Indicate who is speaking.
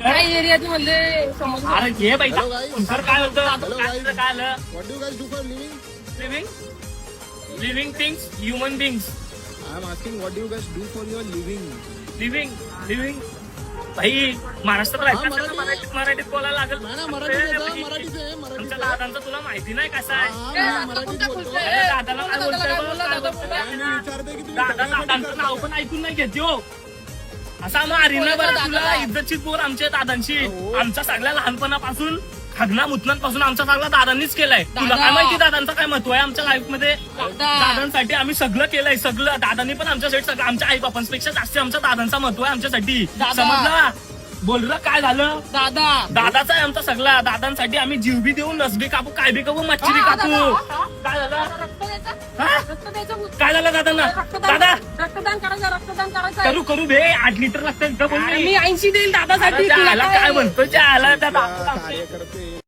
Speaker 1: काय एरियात म्हणले समज.
Speaker 2: अरे घे बाई
Speaker 3: Hello, guys.
Speaker 2: सर काय होतं
Speaker 3: Hello,
Speaker 2: काय
Speaker 3: guys.
Speaker 2: झालं, काय आलं
Speaker 3: What do you guys do for living?
Speaker 2: Living things human बिंग्स
Speaker 3: I am asking what do you guys do for your living?
Speaker 2: Living भाई महाराष्ट्रात राहायचं मराठीत बोलायला लागेल.
Speaker 3: नाही ना, मराठीत येतं, मराठीत आहे, मराठीत
Speaker 2: आमच्या
Speaker 3: आहे.
Speaker 2: दादांचं तुला माहिती नाही कसा आहे.
Speaker 3: हा, मी मराठीत बोलतो.
Speaker 2: अरे दादाला काय बोलतोय बघ, काय बोलतोय.
Speaker 3: आणि विचारते की तुम्ही
Speaker 2: दादांचं नाव पण ऐकून नाही घेत हो. असा मारी ना बरं तुला इज्जतची पोर आमच्या दादांची. आमच्या सगळ्या लहानपणापासून खगना मुतनांपासून आमचा सगळा दादांनीच केलाय. तुला काय माहिती दादांचं काय महत्व आहे आमच्या लाईफ मध्ये. दादांसाठी आम्ही सगळं केलंय. सगळं दादांनी पण आमच्यासाठी सगळं आमच्या आई बापांपेक्षा जास्त आमच्या दादांचा महत्व आहे आमच्यासाठी. समजलं बोल र काय झालं दादाचा आहे आमचा सगळा. दादांसाठी आम्ही जीव बी देऊ नसबी कापू काय बी कापू मच्छी बी कापू. काय झालं काय झालं दादांना दादा
Speaker 1: रक्तदान करायचं
Speaker 2: करू बे 8 लिटर लागतं
Speaker 1: मी 80 देईल दादासाठी.
Speaker 2: काय म्हणतो आला त्या
Speaker 3: कार्यकर्ते